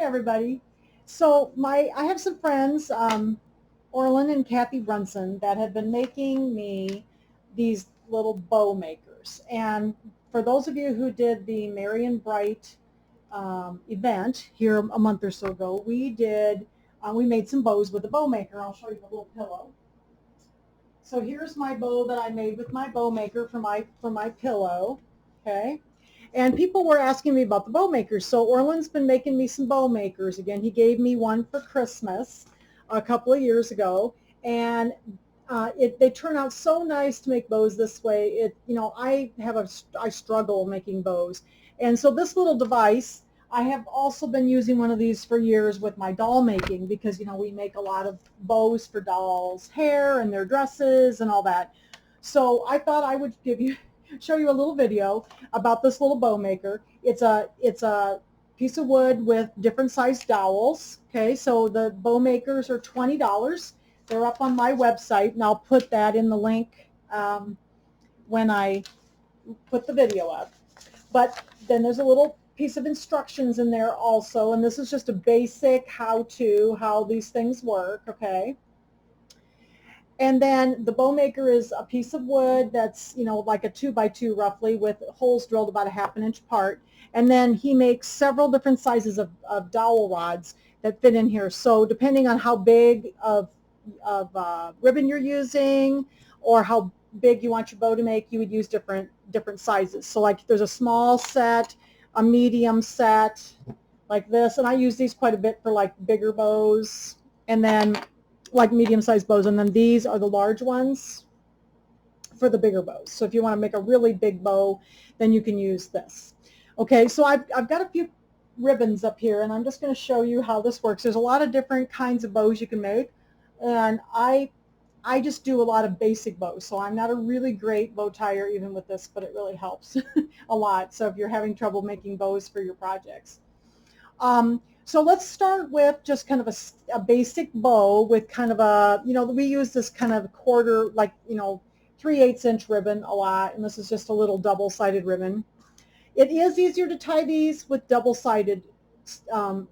Hi, everybody. So I have some friends, Orlin and Kathy Brunson, that have been making me these little bow makers. And for those of you who did the Marion Bright event here a month or so ago, we made some bows with a bow maker. I'll show you the little pillow. So here's my bow that I made with my bow maker for my pillow. Okay. And people were asking me about the bow makers. So Orland's been making me some bow makers again. He gave me one for Christmas a couple of years ago, and they turn out so nice to make bows this way. I struggle making bows, and so this little device. I have also been using one of these for years with my doll making because we make a lot of bows for dolls' hair and their dresses and all that. So I thought I would show you a little video about this little bow maker. It's a piece of wood with different sized dowels. Okay, so the bow makers are $20. They're up on my website, and I'll put that in the link when I put the video up. But then there's a little piece of instructions in there also, and this is just a basic how these things work. Okay. And then the bow maker is a piece of wood that's, like a 2x2 roughly, with holes drilled about a ½ inch apart. And then he makes several different sizes of dowel rods that fit in here. So depending on how big of ribbon you're using or how big you want your bow to make, you would use different sizes. So like there's a small set, a medium set, like this. And I use these quite a bit for like bigger bows. And then like medium-sized bows, and then these are the large ones for the bigger bows. So if you want to make a really big bow, then you can use this. Okay, so I've got a few ribbons up here, and I'm just going to show you how this works. There's a lot of different kinds of bows you can make, and I just do a lot of basic bows, so I'm not a really great bow tire even with this, but it really helps a lot. So if you're having trouble making bows for your projects. So let's start with just kind of a basic bow with kind of a, we use this kind of quarter, like, 3/8 inch ribbon a lot, and this is just a little double-sided ribbon. It is easier to tie these with double-sided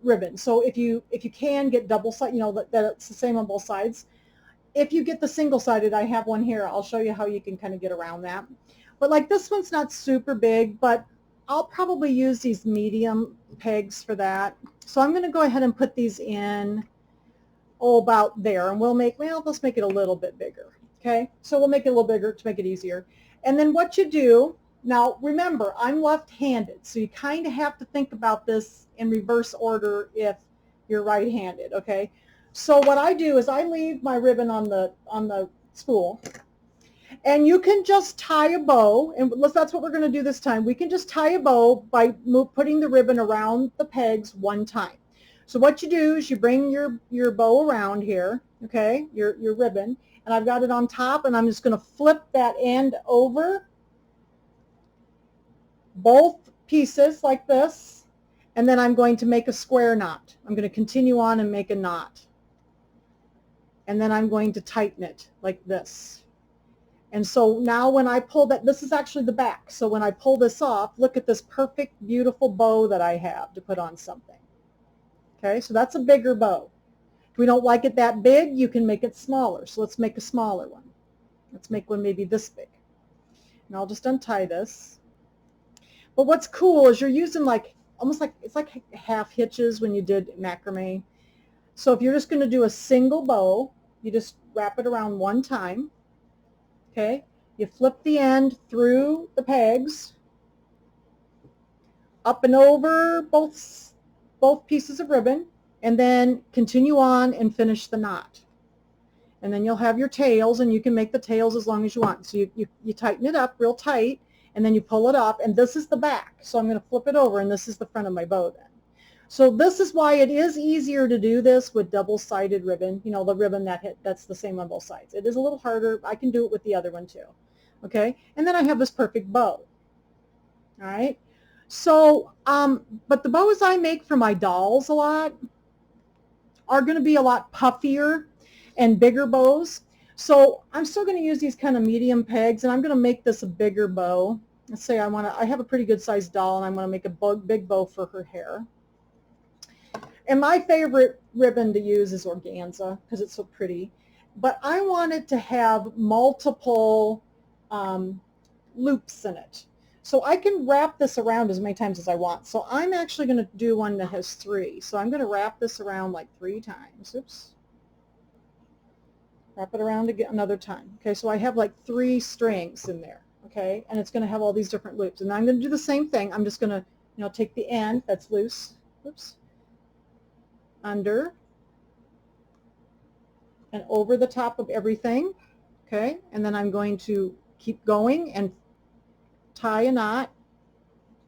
ribbon. So if you can get double-sided, that it's the same on both sides. If you get the single-sided, I have one here. I'll show you how you can kind of get around that. But like this one's not super big, but I'll probably use these medium pegs for that. So I'm going to go ahead and put these in, about there, and let's make it a little bit bigger. Okay, so we'll make it a little bigger to make it easier. And then what you do, now remember, I'm left-handed, so you kind of have to think about this in reverse order if you're right-handed. Okay, so what I do is I leave my ribbon on the spool, and you can just tie a bow, and that's what we're going to do this time. We can just tie a bow by putting the ribbon around the pegs one time. So what you do is you bring your bow around here, okay, your ribbon, and I've got it on top, and I'm just going to flip that end over both pieces like this, and then I'm going to make a square knot. I'm going to continue on and make a knot, and then I'm going to tighten it like this. And so now when I pull that, this is actually the back. So when I pull this off, look at this perfect, beautiful bow that I have to put on something. Okay, so that's a bigger bow. If we don't like it that big, you can make it smaller. So let's make a smaller one. Let's make one maybe this big. And I'll just untie this. But what's cool is you're using it's like half hitches when you did macrame. So if you're just going to do a single bow, you just wrap it around one time. Okay, you flip the end through the pegs, up and over both pieces of ribbon, and then continue on and finish the knot. And then you'll have your tails, and you can make the tails as long as you want. So you tighten it up real tight, and then you pull it up, and this is the back. So I'm going to flip it over, and this is the front of my bow then. So this is why it is easier to do this with double-sided ribbon, the ribbon that's the same on both sides. It is a little harder. I can do it with the other one too. Okay, and then I have this perfect bow. All right, so, but the bows I make for my dolls a lot are going to be a lot puffier and bigger bows. So I'm still going to use these kind of medium pegs, and I'm going to make this a bigger bow. Let's say I have a pretty good sized doll, and I'm going to make a big bow for her hair. And my favorite ribbon to use is organza because it's so pretty. But I want it to have multiple loops in it. So I can wrap this around as many times as I want. So I'm actually going to do one that has 3. So I'm going to wrap this around like 3 times. Oops. Wrap it around again another time. Okay, so I have like 3 strings in there. Okay, and it's going to have all these different loops. And I'm going to do the same thing. I'm just going to, take the end that's loose. Oops. Under and over the top of everything. Okay, and then I'm going to keep going and tie a knot.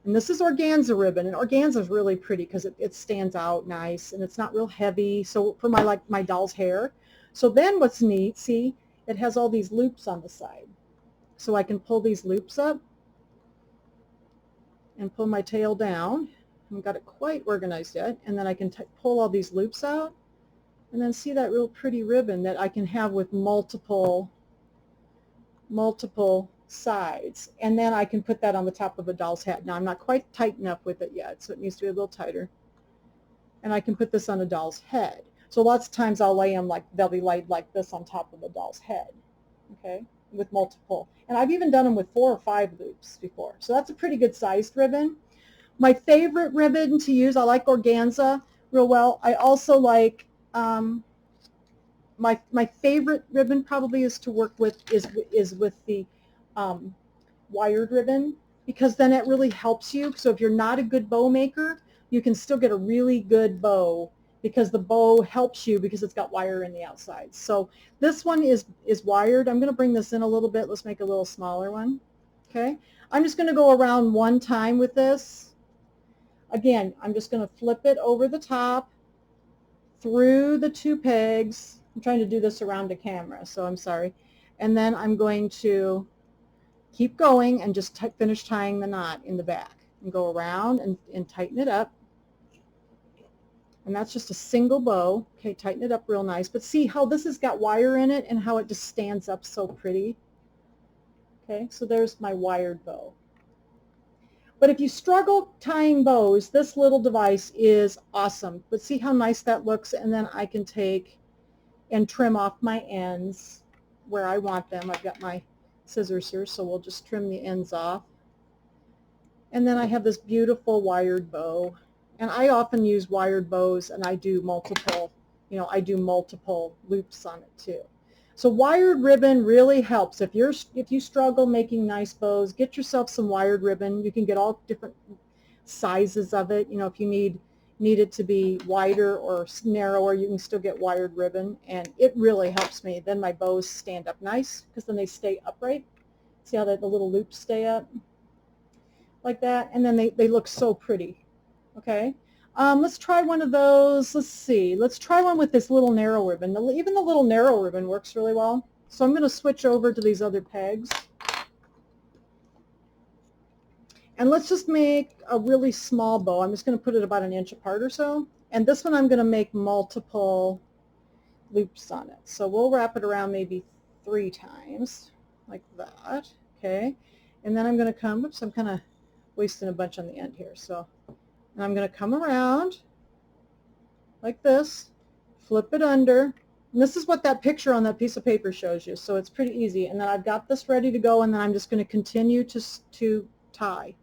And this is organza ribbon, and organza is really pretty because it stands out nice and it's not real heavy. So for my doll's hair. So then what's neat, see, it has all these loops on the side. So I can pull these loops up and pull my tail down. I haven't got it quite organized yet. And then I can pull all these loops out and then see that real pretty ribbon that I can have with multiple sides. And then I can put that on the top of a doll's hat. Now I'm not quite tight enough with it yet, so it needs to be a little tighter. And I can put this on a doll's head. So lots of times I'll lay them like, they'll be laid like this on top of a doll's head, okay, with multiple. And I've even done them with 4 or 5 loops before. So that's a pretty good sized ribbon. My favorite ribbon to use, I like organza real well. I also like, my favorite ribbon probably is to work with is with the wired ribbon, because then it really helps you. So if you're not a good bow maker, you can still get a really good bow because the bow helps you because it's got wire in the outside. So this one is wired. I'm going to bring this in a little bit. Let's make a little smaller one. Okay. I'm just going to go around one time with this. Again, I'm just going to flip it over the top through the 2 pegs. I'm trying to do this around the camera, so I'm sorry. And then I'm going to keep going and just finish tying the knot in the back and go around and tighten it up. And that's just a single bow. Okay, tighten it up real nice. But see how this has got wire in it and how it just stands up so pretty. Okay, so there's my wired bow. But if you struggle tying bows, this little device is awesome. But see how nice that looks? And then I can take and trim off my ends where I want them. I've got my scissors here, so we'll just trim the ends off. And then I have this beautiful wired bow. And I often use wired bows, and I do multiple, I do multiple loops on it too. So wired ribbon really helps. If you struggle making nice bows, get yourself some wired ribbon. You can get all different sizes of it. If you need it to be wider or narrower, you can still get wired ribbon, and it really helps me. Then my bows stand up nice because then they stay upright. See how the little loops stay up like that, and then they look so pretty. Okay, let's try one of those. Let's see. Let's try one with this little narrow ribbon. Even the little narrow ribbon works really well. So I'm going to switch over to these other pegs. And let's just make a really small bow. I'm just going to put it about 1 inch apart or so. And this one I'm going to make multiple loops on it. So we'll wrap it around maybe 3 times like that. Okay. And then I'm going to come, oops, I'm kind of wasting a bunch on the end here. So and I'm going to come around like this, flip it under, and this is what that picture on that piece of paper shows you, so it's pretty easy. And then I've got this ready to go, and then I'm just going to continue to tie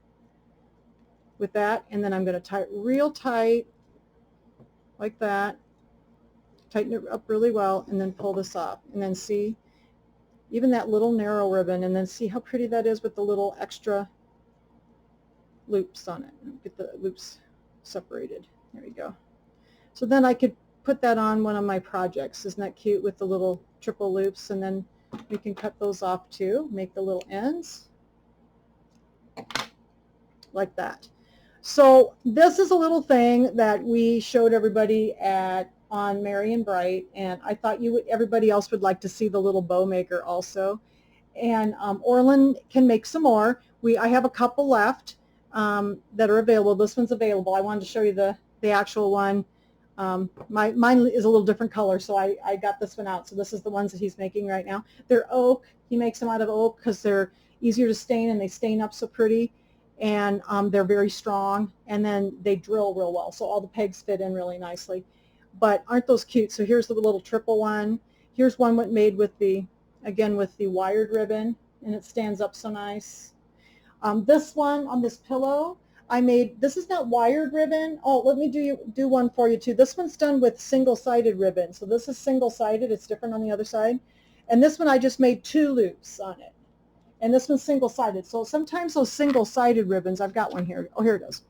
with that, and then I'm going to tie it real tight like that, tighten it up really well, and then pull this off, and then see even that little narrow ribbon, and then see how pretty that is with the little extra loops on it. Get the loops separated. There we go. So then I could put that on one of my projects. Isn't that cute with the little triple loops? And then we can cut those off too, make the little ends like that. So this is a little thing that we showed everybody on Merry and Bright, and I thought everybody else would like to see the little bow maker also. And Orlin can make some more. I have a couple left that are available. This one's available. I wanted to show you the actual one. Mine is a little different color, so I got this one out. So this is the ones that he's making right now. They're oak. He makes them out of oak because they're easier to stain and they stain up so pretty. and they're very strong, and then they drill real well, so all the pegs fit in really nicely. But aren't those cute? So here's the little triple one. Here's one made with the, again, with the wired ribbon, and it stands up so nice. This one on this pillow, I made, this is not wired ribbon. Oh, let me do one for you too. This one's done with single-sided ribbon. So this is single-sided. It's different on the other side. And this one I just made 2 loops on it. And this one's single-sided. So sometimes those single-sided ribbons, I've got one here. Oh, here it is.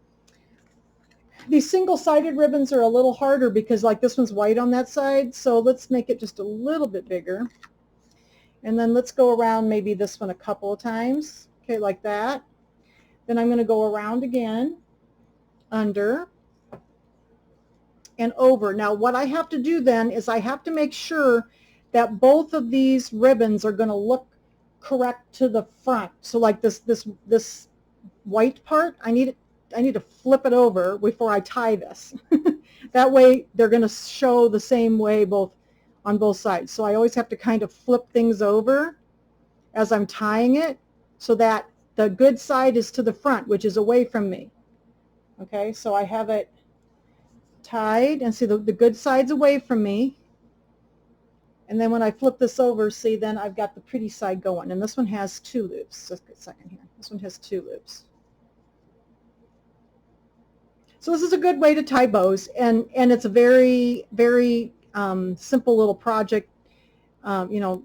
These single-sided ribbons are a little harder because like this one's white on that side. So let's make it just a little bit bigger. And then let's go around maybe this one a couple of times. Okay, like that. Then I'm going to go around again, under, and over. Now what I have to do then is I have to make sure that both of these ribbons are going to look correct to the front. So like this white part, I need to flip it over before I tie this. That way they're going to show the same way on both sides. So I always have to kind of flip things over as I'm tying it so that the good side is to the front, which is away from me. Okay, so I have it tied, and see the good side's away from me. And then when I flip this over, see, then I've got the pretty side going. And this one has 2 loops. Just a second here. This one has 2 loops. So this is a good way to tie bows, and it's a very, very simple little project, you know,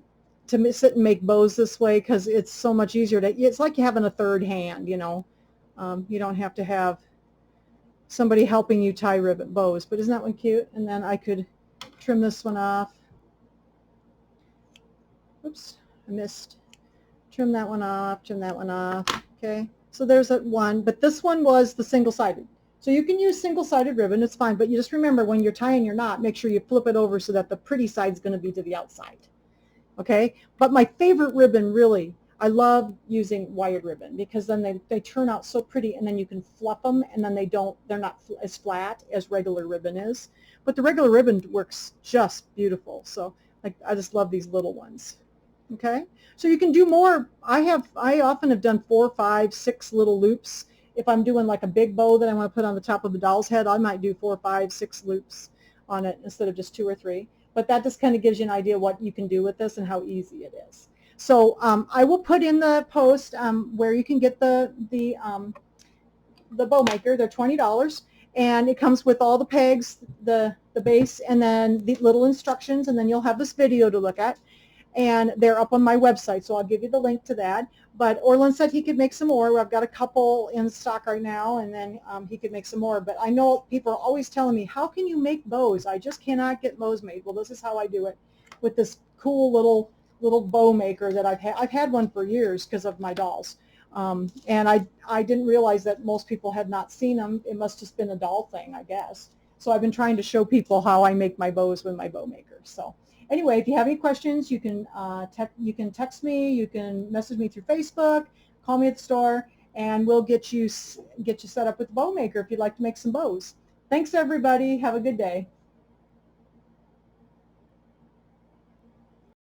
to sit and make bows this way, because it's so much easier it's like you having a third hand, you know. You don't have to have somebody helping you tie bows. But isn't that one cute? And then I could trim this one off. Oops, I missed. Trim that one off, trim that one off. Okay, so there's that one, but this one was the single-sided. So you can use single-sided ribbon, it's fine, but you just remember when you're tying your knot, make sure you flip it over so that the pretty side's going to be to the outside. Okay, but my favorite ribbon, really, I love using wired ribbon, because then they turn out so pretty, and then you can fluff them, and then they're not as flat as regular ribbon is. But the regular ribbon works just beautiful. So like, I just love these little ones. Okay, so you can do more. I often have done 4, 5, 6 little loops. If I'm doing like a big bow that I want to put on the top of the doll's head, I might do 4, 5, 6 loops on it instead of just 2 or 3. But that just kind of gives you an idea what you can do with this and how easy it is. So I will put in the post where you can get the bow maker. They're $20, and it comes with all the pegs, the base, and then the little instructions, and then you'll have this video to look at. And they're up on my website, so I'll give you the link to that. But Orland said he could make some more. I've got a couple in stock right now, and then he could make some more. But I know people are always telling me, how can you make bows? I just cannot get bows made. Well, this is how I do it, with this cool little bow maker that I've had. I've had one for years because of my dolls. And I didn't realize that most people had not seen them. It must have just been a doll thing, I guess. So I've been trying to show people how I make my bows with my bow maker. So anyway, if you have any questions, you can text me, you can message me through Facebook, call me at the store, and we'll get you set up with the bow maker if you'd like to make some bows. Thanks, everybody. Have a good day.